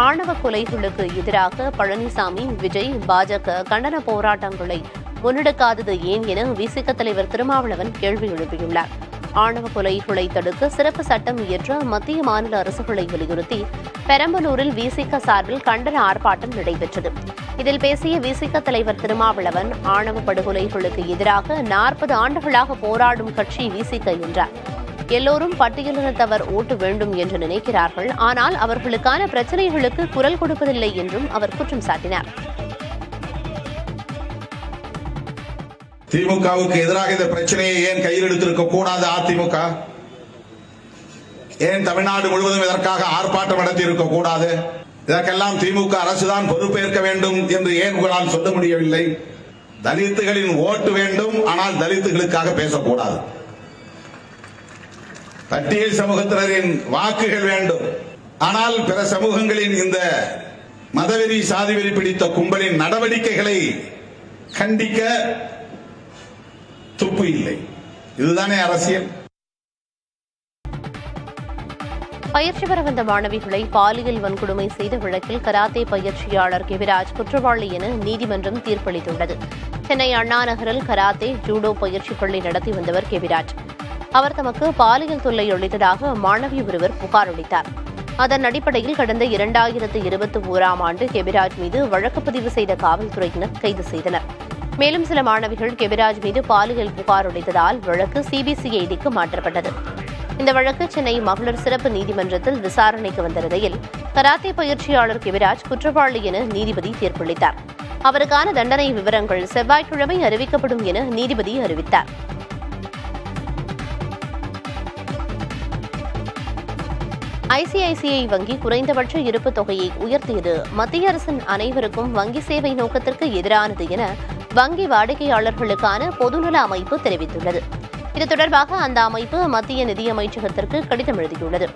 ஆணவ கொலைகளுக்கு எதிராக பழனிசாமி, விஜய், பாஜக கண்டன போராட்டங்களை முன்னெடுக்காதது ஏன் என விசிக தலைவர் திருமாவளவன் கேள்வி எழுப்பியுள்ளார். ஆணவ கொலைகளை தடுக்க சிறப்பு சட்டம் இயற்ற மத்திய மாநில அரசுகளை வலியுறுத்தி பெரம்பலூரில் விசிக சார்பில் கண்டன ஆர்ப்பாட்டம் நடைபெற்றது. இதில் பேசிய விசிக தலைவர் திருமாவளவன், ஆணவ படுகொலைகளுக்கு எதிராக 40 ஆண்டுகளாக போராடும் கட்சி விசிக என்றார். எல்லோரும் பட்டியலினத்தவர் ஓட்டு வேண்டும் என்று நினைக்கிறார்கள், ஆனால் அவர்களுக்கான பிரச்சனைகளுக்கு குரல் கொடுப்பதில்லை என்றும் அவர் குற்றம் சாட்டினார். திமுகவுக்கு எதிராக இந்த பிரச்சனையை ஏன் கையில் எடுத்திருக்க கூடாது? அதிமுக ஏன் தமிழ்நாடு முழுவதும் இதற்காக ஆர்ப்பாட்டம் நடத்தி இருக்க கூடாது? இதற்கெல்லாம் திமுக அரசுதான் பொறுப்பேற்க வேண்டும் என்று ஏன் உங்களால் சொல்ல முடியவில்லை? தலித்துகளின் ஓட்டு வேண்டும், ஆனால் தலித்துகளுக்காக பேசக்கூடாது. பட்டியல் சமூகத்தினரின் வாக்குகள் வேண்டும், ஆனால் பிற சமூகங்களின் இந்த மதவெறி சாதிவெறி பிடித்த கும்பலின் நடவடிக்கைகளை கண்டிக்க துப்பு இல்லை. இதுதானே அரசியல். பயிற்சி பெற வந்த மாணவிகளை பாலியல் வன்கொடுமை செய்த வழக்கில் கராத்தே பயிற்சியாளர் கெவிராஜ் குற்றவாளி என நீதிமன்றம் தீர்ப்பளித்துள்ளது. சென்னை அண்ணா நகரில் கராத்தே, ஜூடோ பயிற்சி பள்ளி நடத்தி வந்தவர் கெவிராஜ். அவர் தமக்கு பாலியல் தொல்லை அளித்ததாக மாணவி ஒருவர் புகார் அளித்தார். அதன் அடிப்படையில் கடந்த 2021ஆம் ஆண்டு கெவிராஜ் மீது வழக்கு பதிவு செய்த காவல்துறையினர் கைது செய்தனர். மேலும் சில மாணவிகள் கெவிராஜ் மீது பாலியல் புகார் அளித்ததால் வழக்கு சிபிசிஐடிக்கு மாற்றப்பட்டது. இந்த வழக்கு சென்னை மகளிர் சிறப்பு நீதிமன்றத்தில் விசாரணைக்கு வந்த நிலையில் கராத்தே பயிற்சியாளர் கெவிராஜ் குற்றவாளி என நீதிபதி தீர்ப்பளித்தார். அவருக்கான தண்டனை விவரங்கள் செவ்வாய்க்கிழமை அறிவிக்கப்படும் என நீதிபதி அறிவித்தார். ஐசிஐசிஐ வங்கி குறைந்தபட்ச இருப்பு தொகையை உயர்த்தியது மத்திய அரசின் அனைவருக்கும் வங்கி சேவை நோக்கத்திற்கு எதிரானது என வங்கி வாடிக்கையாளர்களுக்கான பொதுநல அமைப்பு தெரிவித்துள்ளது. இது தொடர்பாக அந்த அமைப்பு மத்திய நிதியமைச்சகத்திற்கு கடிதம் எழுதியுள்ளது.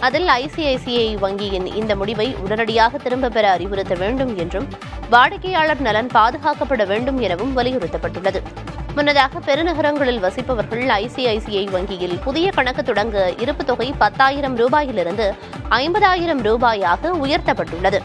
அதில் ஐசிஐசிஐ வங்கியின் இந்த முடிவை உடனடியாக திரும்பப் பெற அறிவுறுத்த வேண்டும் என்றும் வாடிக்கையாளர் நலன் பாதுகாக்கப்பட வேண்டும் எனவும் வலியுறுத்தப்பட்டுள்ளது. முன்னதாக பெருநகரங்களில் வசிப்பவர்கள் ஐசிஐசிஐ வங்கியில் புதிய கணக்கு தொடங்க இருப்பு தொகை 10,000 ரூபாயிலிருந்து 50,000 ரூபாயாக உயர்த்தப்பட்டுள்ளது.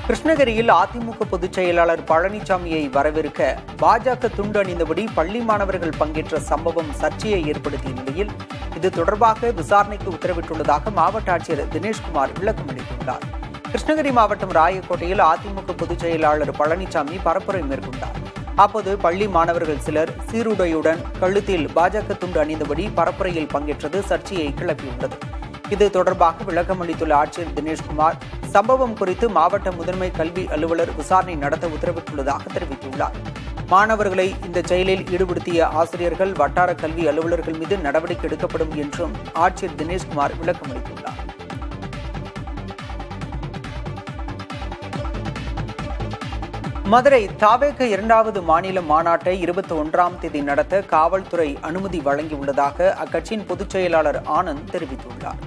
கிருஷ்ணகிரியில் அதிமுக பொதுச் செயலாளர் பழனிசாமியை வரவேற்க பாஜக துண்டு அணிந்தபடி பள்ளி மாணவர்கள் பங்கேற்ற சம்பவம் சர்ச்சையை ஏற்படுத்திய நிலையில் இது தொடர்பாக விசாரணைக்கு உத்தரவிட்டுள்ளதாக மாவட்ட ஆட்சியர் தினேஷ்குமார் விளக்கம் அளித்துள்ளார். கிருஷ்ணகிரி மாவட்டம் ராயக்கோட்டையில் அதிமுக பொதுச் செயலாளர் பழனிசாமி பரப்புரை மேற்கொண்டார். அப்போது பள்ளி மாணவர்கள் சிலர் சீருடையுடன் கழுத்தில் பாஜக துண்டு அணிந்தபடி பரப்புரையில் பங்கேற்றது சர்ச்சையை கிளப்பியுள்ளது. இது தொடர்பாக விளக்கம் அளித்துள்ள ஆட்சியர் தினேஷ்குமார் சம்பவம் குறித்து மாவட்ட முதன்மை கல்வி அலுவலர் விசாரணை நடத்த உத்தரவிட்டுள்ளதாக தெரிவித்துள்ளார். மாணவர்களை இந்த செயலில் ஈடுபடுத்திய ஆசிரியர்கள், வட்டார கல்வி அலுவலர்கள் மீது நடவடிக்கை எடுக்கப்படும் என்றும் ஆட்சியர் தினேஷ்குமார் விளக்கம் அளித்துள்ளார். மதுரை தாவேக 2வது மாநில மாநாட்டை 21ஆம் தேதி நடத்த காவல்துறை அனுமதி வழங்கியுள்ளதாக அக்கட்சியின் பொதுச் செயலாளர் ஆனந்த் தெரிவித்துள்ளார்.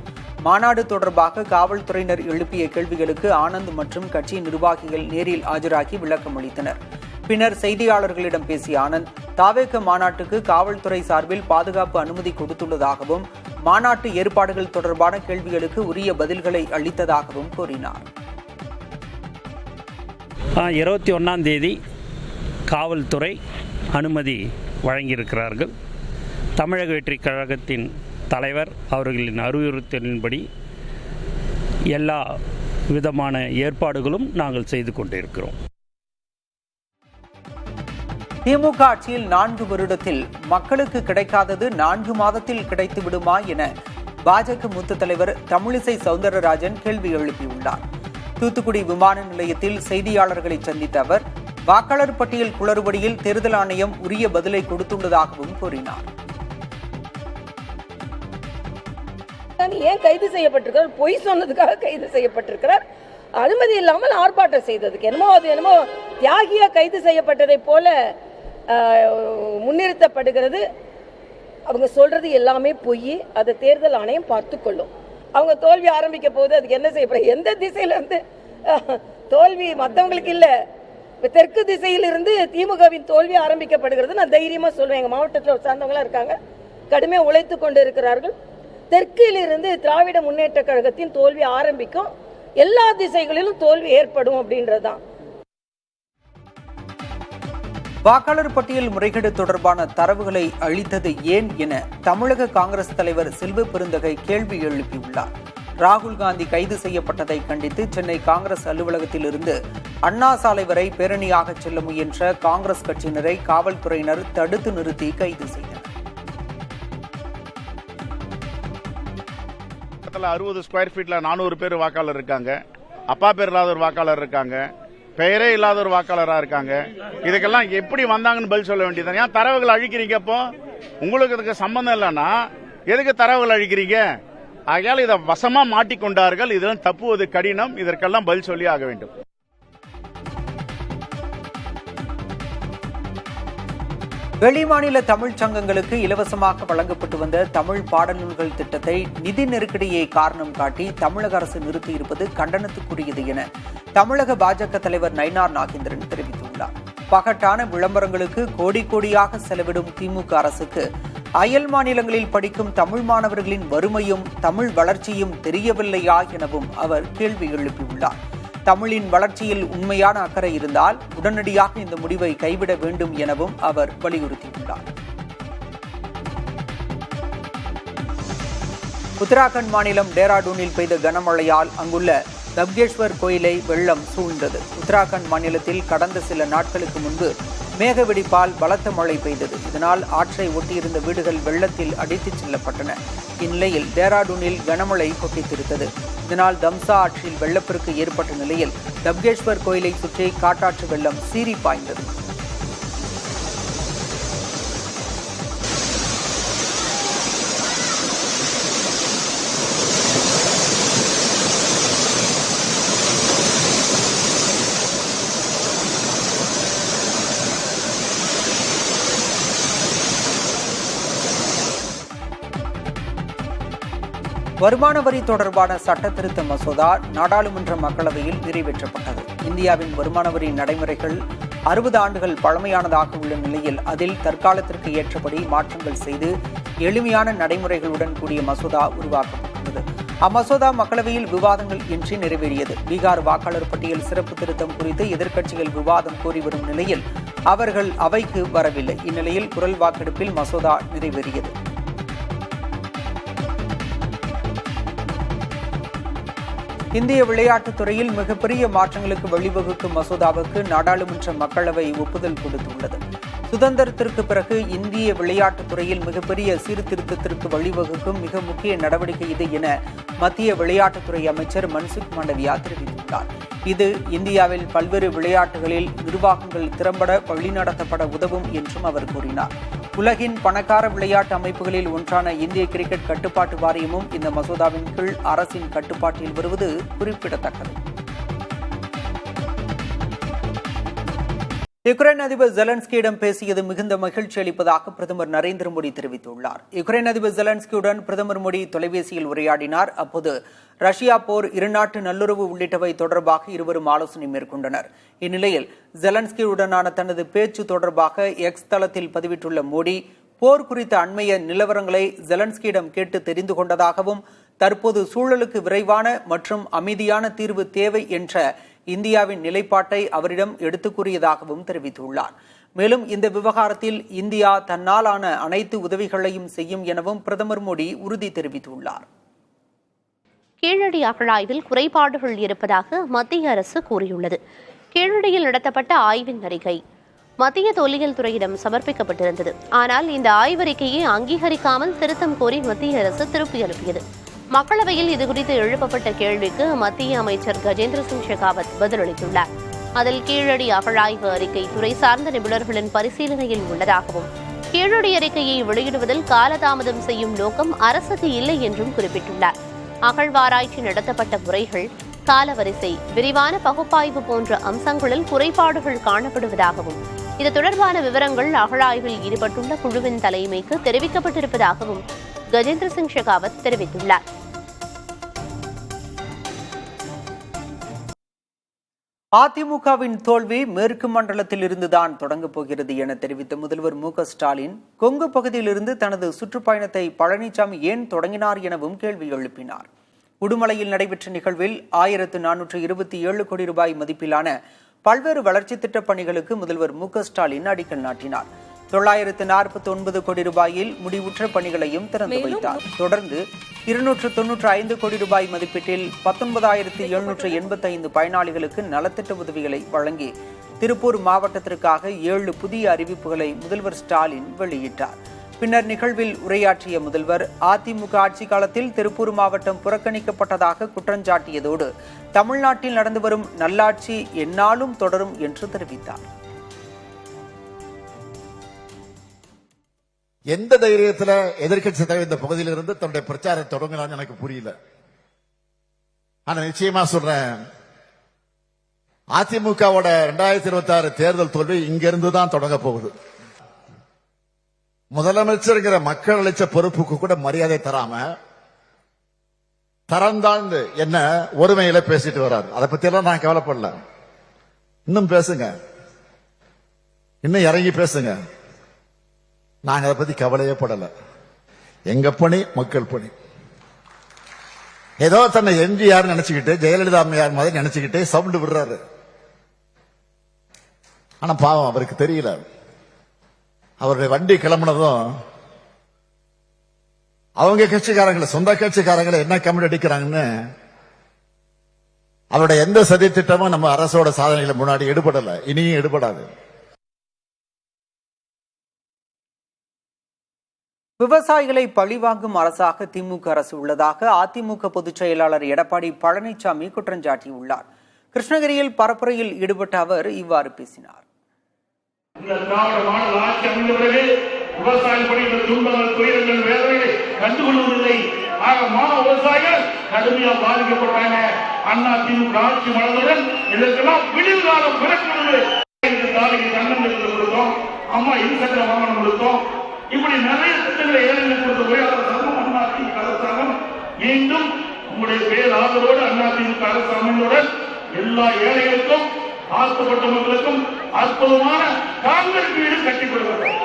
மாநாடு தொடர்பாக காவல்துறையினர் எழுப்பிய கேள்விகளுக்கு ஆனந்த் மற்றும் கட்சியின் நிர்வாகிகள் நேரில் ஆஜராகி விளக்கம் அளித்தனர். பின்னர் செய்தியாளர்களிடம் பேசிய ஆனந்த், தாவேக மாநாட்டுக்கு காவல்துறை சார்பில் பாதுகாப்பு அனுமதி கொடுத்துள்ளதாகவும் மாநாட்டு ஏற்பாடுகள் தொடர்பான கேள்விகளுக்கு உரிய பதில்களை அளித்ததாகவும் கூறினார். 21ஆம் தேதி காவல்துறை அனுமதி வழங்கியிருக்கிறார்கள். தமிழக வெற்றிக் கழகத்தின் தலைவர் அவர்களின் அறிவுறுத்தலின்படி எல்லா விதமான ஏற்பாடுகளும் நாங்கள் செய்து கொண்டிருக்கிறோம். திமுக ஆட்சியில் 4 வருடத்தில் மக்களுக்கு கிடைக்காதது 4 மாதத்தில் கிடைத்து விடுமா என பாஜக மூத்த தலைவர் தமிழிசை சவுந்தரராஜன் கேள்வி எழுப்பியுள்ளார். தூத்துக்குடி விமான நிலையத்தில் செய்தியாளர்களை சந்தித்த அவர் வாக்காளர் பட்டியல் குளறுபடியில் தேர்தல் ஆணையம் உரிய பதிலை கொடுத்துள்ளதாகவும் கூறினார். ஏன் கைது செய்யப்பட்டிருக்கிறார்? பொய் சொன்னதுக்காக கைது செய்யப்பட்டிருக்கிறார். அனுமதி இல்லாமல் ஆர்ப்பாட்டம் செய்ததுக்கு என்னமோ தியாகியா கைது செய்யப்பட்டதை போல முன்னிறுத்தப்படுகிறது. அவங்க சொல்றது எல்லாமே பொய். அதை தேர்தல் ஆணையம் பார்த்துக்கொள்ளும். அவங்க தோல்வி ஆரம்பிக்க போது அதுக்கு என்ன செய்யப்படும்? எந்த திசையில இருந்து தோல்வி மற்றவங்களுக்கு இல்ல, தெற்கு திசையிலிருந்து திமுகவின் தோல்வி ஆரம்பிக்கப்படுகிறது. நான் தைரியமா சொல்வேன். எங்க மாவட்டத்தில் சார்ந்தவங்களா இருக்காங்க, கடுமையாக உழைத்து கொண்டு இருக்கிறார்கள். தெற்கிலிருந்து திராவிட முன்னேற்ற கழகத்தின் தோல்வி ஆரம்பிக்கும், எல்லா திசைகளிலும் தோல்வி ஏற்படும் அப்படின்றதுதான். வாக்காளர் பட்டியல் முறைகேடு தொடர்பான தரவுகளை அளித்தது ஏன் என தமிழக காங்கிரஸ் தலைவர் செல்வ பெருந்தகை கேள்வி எழுப்பியுள்ளார். ராகுல் காந்தி கைது செய்யப்பட்டதை கண்டித்து சென்னை காங்கிரஸ் அலுவலகத்தில் இருந்து அண்ணா சாலை வரை பேரணியாக செல்ல முயன்ற காங்கிரஸ் கட்சியினரை காவல்துறையினர் தடுத்து நிறுத்தி கைது செய்தனர். 60 ஸ்கொயர் ஃபீட்ல 400 பேர் வாக்காளர் இருக்காங்க. அப்பா பேர் இல்லாத ஒரு வாக்காளர் இருக்காங்க. பெயரே இல்லாத ஒரு வாக்காளராக இருக்காங்க. இதுக்கெல்லாம் எப்படி வந்தாங்கன்னு பதில் சொல்ல வேண்டியது. ஏன் தரவுகள் அழிக்கிறீங்க? அப்போ உங்களுக்கு இதுக்கு சம்பந்தம் இல்லைன்னா எதுக்கு தரவுகள் அழிக்கிறீங்க? ஆகையால் இதை வசமா மாட்டிக்கொண்டார்கள். இதெல்லாம் தப்புவது கடினம். இதற்கெல்லாம் பதில் சொல்லி ஆக வேண்டும். வெளிமாநில தமிழ் சங்கங்களுக்கு இலவசமாக வழங்கப்பட்டு வந்த தமிழ் பாடநூல்கள் திட்டத்தை நிதி நெருக்கடியை காரணம் காட்டி தமிழக அரசு நிறுத்தியிருப்பது கண்டனத்துக்குரியது என தமிழக பாஜக தலைவர் நயினார் நாகேந்திரன் தெரிவித்துள்ளார். பகட்டான விளம்பரங்களுக்கு கோடி கோடியாக செலவிடும் திமுக அரசுக்கு அயல் மாநிலங்களில் படிக்கும் தமிழ் மாணவர்களின் வறுமையும் தமிழ் வளர்ச்சியும் தெரியவில்லையா எனவும் அவர் கேள்வி எழுப்பியுள்ளார். தமிழின் வளர்ச்சியில் உண்மையான அக்கறை இருந்தால் உடனடியாக இந்த முடிவை கைவிட வேண்டும் எனவும் அவர் வலியுறுத்தியுள்ளார். உத்தராகண்ட் மாநிலம் டேராடூனில் பெய்த கனமழையால் அங்குள்ள தப்கேஸ்வர் கோயிலை வெள்ளம் சூழ்ந்தது. உத்தராகண்ட் மாநிலத்தில் கடந்த சில நாட்களுக்கு முன்பு மேக வெடிப்பால் பலத்த மழை பெய்தது. இதனால் ஆற்றை ஒட்டியிருந்த வீடுகள் வெள்ளத்தில் அடித்துச் செல்லப்பட்டன. இந்நிலையில் டேராடூனில் கனமழை கொட்டித்திருந்தது. இதனால் தம்சா ஆற்றில் வெள்ளப்பெருக்கு ஏற்பட்ட நிலையில் தப்கேஸ்வர் கோயிலை சுற்றி காட்டாற்று வெள்ளம் சீறி பாய்ந்தது. வருமான வரி தொடர்பான சட்ட திருத்த மசோதா நாடாளுமன்ற மக்களவையில் நிறைவேற்றப்பட்டது. இந்தியாவின் வருமான வரி நடைமுறைகள் 60 ஆண்டுகள் பழமையானதாக உள்ள நிலையில் அதில் தற்காலத்திற்கு ஏற்றபடி மாற்றங்கள் செய்து எளிமையான நடைமுறைகளுடன் கூடிய மசோதா உருவாக்கப்பட்டுள்ளது. அம்மசோதா மக்களவையில் விவாதங்கள் இன்றி நிறைவேறியது. பீகார் வாக்காளர் பட்டியல் சிறப்பு திருத்தம் குறித்து எதிர்க்கட்சிகள் விவாதம் கோரி வரும் நிலையில் அவர்கள் அவைக்கு வரவில்லை. இந்நிலையில் குரல் வாக்கெடுப்பில் மசோதா நிறைவேறியது. இந்திய விளையாட்டுத் துறையில் மிகப்பெரிய மாற்றங்களுக்கு வழிவகுக்கும் மசோதாவுக்கு நாடாளுமன்ற மக்களவை ஒப்புதல் கொடுத்துள்ளது. சுதந்திரத்திற்கு பிறகு இந்திய விளையாட்டுத் துறையில் மிகப்பெரிய சீர்திருத்தத்திற்கு வழிவகுக்கும் மிக முக்கிய நடவடிக்கை இது என மத்திய விளையாட்டுத்துறை அமைச்சர் மன்சுக் மாண்டவியா தெரிவித்துள்ளார். இது இந்தியாவில் பல்வேறு விளையாட்டுகளில் நிர்வாகங்கள் திறம்பட வழிநடத்தப்பட உதவும் என்றும் அவர் கூறினார். உலகின் பணக்கார விளையாட்டு அமைப்புகளில் ஒன்றான இந்திய கிரிக்கெட் கட்டுப்பாட்டு வாரியமும் இந்த மசோதாவின் கீழ் அரசின் கட்டுப்பாட்டில் வருவது குறிப்பிடத்தக்கது. யுக்ரைன் அதிபர் ஜெலன்ஸ்கியிடம் பேசியது மிகுந்த மகிழ்ச்சி அளிப்பதாக பிரதமர் நரேந்திர மோடி தெரிவித்துள்ளார். யுக்ரைன் அதிபர் ஜெலன்ஸ்கியுடன் பிரதமர் மோடி தொலைபேசியில் உரையாடினார். அப்போது ரஷ்யா போர், இருநாட்டு நல்லுறவு உள்ளிட்டவை தொடர்பாக இருவரும் ஆலோசனை மேற்கொண்டனர். இந்நிலையில் ஜெலன்ஸ்கியுடனான தனது பேச்சு தொடர்பாக எக்ஸ் தளத்தில் பதிவிட்டுள்ள மோடி, போர் குறித்த அண்மைய நிலவரங்களை ஜெலன்ஸ்கியிடம் கேட்டு தெரிந்து கொண்டதாகவும் தற்போது சூழலுக்கு விரைவான மற்றும் அமைதியான தீர்வு தேவை என்ற இந்தியாவின் நிலைப்பாட்டை அவரிடம் எடுத்துக் கூறியதாகவும் தெரிவித்துள்ளார். மேலும் இந்த விவகாரத்தில் இந்தியா தன்னாலான அனைத்து உதவிகளையும் செய்யும் எனவும் பிரதமர் மோடி உறுதி தெரிவித்துள்ளார். கீழடி அகழாய்வில் குறைபாடுகள் இருப்பதாக மத்திய அரசு கூறியுள்ளது. கீழடியில் நடத்தப்பட்ட ஆய்வின் அறிக்கை மத்திய தொல்லியல் துறையிடம் சமர்ப்பிக்கப்பட்டிருந்தது. ஆனால் இந்த ஆய்வறிக்கையை அங்கீகரிக்காமல் திருத்தம் கோரி மத்திய அரசு திருப்பி அனுப்பியது. மக்களவையில் இதுகுறித்து எழுப்பப்பட்ட கேள்விக்கு மத்திய அமைச்சர் கஜேந்திர சிங் ஷெகாவத் பதிலளித்துள்ளார். அதில் கீழடி அகழாய்வு அறிக்கை துறை சார்ந்த நிபுணர்களின் பரிசீலனையில் உள்ளதாகவும் கீழடி அறிக்கையை வெளியிடுவதில் காலதாமதம் செய்யும் நோக்கம் அரசுக்கு இல்லை என்றும் குறிப்பிட்டுள்ளார். அகழ்வாராய்ச்சி நடத்தப்பட்ட முறைகள், காலவரிசை, விரிவான பகுப்பாய்வு போன்ற அம்சங்களில் குறைபாடுகள் காணப்படுவதாகவும் இது தொடர்பான விவரங்கள் அகழாய்வில் ஈடுபட்டுள்ள குழுவின் தலைமைக்கு தெரிவிக்கப்பட்டிருப்பதாகவும் கஜேந்திர சிங் ஷெகாவத் தெரிவித்துள்ளார். அதிமுகவின் தோல்வி மேற்கு மண்டலத்தில் இருந்துதான் தொடங்கப் போகிறது என தெரிவித்த முதல்வர் மு.க.ஸ்டாலின் கொங்கு பகுதியிலிருந்து தனது சுற்றுப்பயணத்தை பழனிசாமி ஏன் தொடங்கினார் எனவும் கேள்வி எழுப்பினார். உடுமலையில் நடைபெற்ற நிகழ்வில் 1427 கோடி ரூபாய் மதிப்பிலான பல்வேறு வளர்ச்சித் திட்டப் பணிகளுக்கு முதல்வர் மு.க.ஸ்டாலின் அடிக்கல் நாட்டினார். 949 கோடி ரூபாயில் முடிவுற்ற பணிகளையும் திறந்து வைத்தார். தொடர்ந்து 295 கோடி ரூபாய் மதிப்பீட்டில் 19,785 பயனாளிகளுக்கு நலத்திட்ட உதவிகளை வழங்கி திருப்பூர் மாவட்டத்திற்காக 7 புதிய அறிவிப்புகளை முதல்வர் ஸ்டாலின் வெளியிட்டார். பின்னர் நிகழ்வில் உரையாற்றிய முதல்வர் அதிமுக ஆட்சி காலத்தில் திருப்பூர் மாவட்டம் புறக்கணிக்கப்பட்டதாக குற்றஞ்சாட்டியதோடு தமிழ்நாட்டில் நடந்து வரும் நல்லாட்சி எந்நாளும் தொடரும் என்று தெரிவித்தார். எந்த தைரியத்துல எதிர்க்கட்சி தலைவர் இந்த பகுதியிலிருந்து தன்னுடைய பிரச்சாரம் தொடங்கினான்னு எனக்கு புரியல. ஆனா நிச்சயமா சொல்றேன், அதிமுகவோட 2026 தேர்தல் தோல்வி இங்கிருந்து தான் தொடங்க போகுது. முதலமைச்சர்கிற மக்கள் அளிச்ச பொறுப்புக்கு கூட மரியாதை தராம தரந்தாண்டு என்ன ஒருமையில பேசிட்டு வர்றாரு. அதை பத்தி எல்லாம் நான் கவலைப்படல. இன்னும் பேசுங்க, இன்னும் இறங்கி பேசுங்க. நாங்க அதை பத்தி கவலையே படல. எங்க பணி மக்கள் பணி. ஏதோ தன்னை எம்ஜிஆர் நினைச்சுக்கிட்டு ஜெயலலிதா அம்மையார் மாதிரி நினைச்சுக்கிட்டு சவுண்ட் விடுறாரு. ஆனா பாவம் அவருக்கு தெரியல. அவருடைய வண்டி கிளம்புனதும் அவங்க கட்சிக்காரங்களை சொந்த கட்சிக்காரங்களை என்ன கமெண்ட் அடிக்கிறாங்கன்னு அவருடைய எந்த சதி திட்டமும் நம்ம அரசோட சாதனைகளை முன்னாடி எடுபடல, இனியும் எடுபடாது. விவசாயிகளை பழிவாங்கும் அரசாக திமுக அரசு உள்ளதாக அதிமுக பொதுச் செயலாளர் எடப்பாடி பழனிசாமி குற்றஞ்சாட்டியுள்ளார். கிருஷ்ணகிரியில் பரப்புரையில் ஈடுபட்ட அவர் இவ்வாறு பேசினார். விவசாயிகள் படுகின்ற துன்பங்கள், துயரங்கள், வேதனைகளை கண்டுகொள்வதில்லை. ஆக விவசாயிகள் கடுமையாக பாதிக்கப்பட்டாங்க. அண்ணா திமுக ஆட்சி மலர்ந்துடன் இதற்கெல்லாம் விடிவு காலம் பிறக்கிறது. சங்கங்கள் கொடுத்தோம், அம்மா இருசக்கர வாகனம் கொடுத்தோம். இப்படி நிறைய திட்டங்களை ஏழைகள் கொடுத்த உயர்ந்த அண்ணா திமுக அரசாங்கம் மீண்டும் உங்களுடைய பேர் ஆதரவோடு அண்ணா திமுக அரசாங்கத்துடன் எல்லா ஏழைகளுக்கும் ஆக்கப்பட்ட மக்களுக்கும் அற்புதமான காங்கிரஸ் வீடு கட்டிக் கொடுக்கிறார்.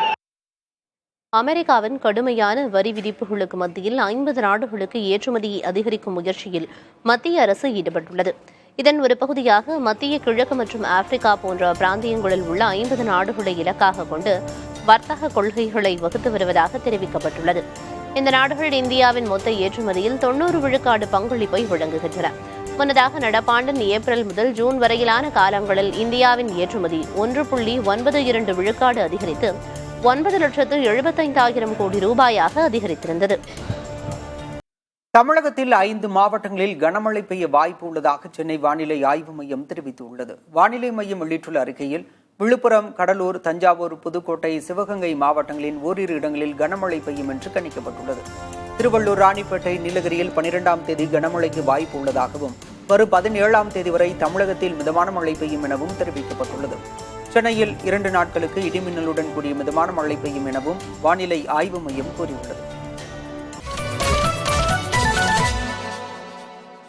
அமெரிக்காவின் கடுமையான வரி விதிப்புகளுக்கு மத்தியில் 50 நாடுகளுக்கு ஏற்றுமதியை அதிகரிக்கும் முயற்சியில் மத்திய அரசு ஈடுபட்டுள்ளது. இதன் ஒரு பகுதியாக மத்திய கிழக்கு மற்றும் ஆப்பிரிக்கா போன்ற பிராந்தியங்களில் உள்ள 50 நாடுகளை இலக்காக கொண்டு வர்த்தக கொள்கைகளை வகுத்து வருவதாக தெரிவிக்கப்பட்டுள்ளது. இந்த நாடுகள் இந்தியாவின் மொத்த ஏற்றுமதியில் 90 விழுக்காடு பங்களிப்பை வழங்குகின்றன. முன்னதாக நடப்பாண்டின் ஏப்ரல் முதல் ஜூன் வரையிலான காலங்களில் இந்தியாவின் ஏற்றுமதி 1.92 விழுக்காடு அதிகரித்து 9,75,000 கோடி ரூபாயாக அதிகரித்திருந்தது. தமிழகத்தில் 5 மாவட்டங்களில் கனமழை பெய்ய வாய்ப்பு உள்ளதாக சென்னை வானிலை ஆய்வு மையம் தெரிவித்துள்ளது. வானிலை மையம் வெளியிட்டுள்ள அறிக்கையில் விழுப்புரம், கடலூர், தஞ்சாவூர், புதுக்கோட்டை, சிவகங்கை மாவட்டங்களின் ஓரிரு இடங்களில் கனமழை பெய்யும் என்று கணிக்கப்பட்டுள்ளது. திருவள்ளூர், ராணிப்பேட்டை, நீலகிரியில் 12ஆம் தேதி கனமழைக்கு வாய்ப்பு உள்ளதாகவும் வரும் 17ஆம் தேதி வரை தமிழகத்தில் மிதமான மழை பெய்யும் எனவும் தெரிவிக்கப்பட்டுள்ளது. சென்னையில் 2 நாட்களுக்கு இடிமின்னலுடன் கூடிய மிதமான மழை பெய்யும் எனவும் வானிலை ஆய்வு மையம் கூறியுள்ளது.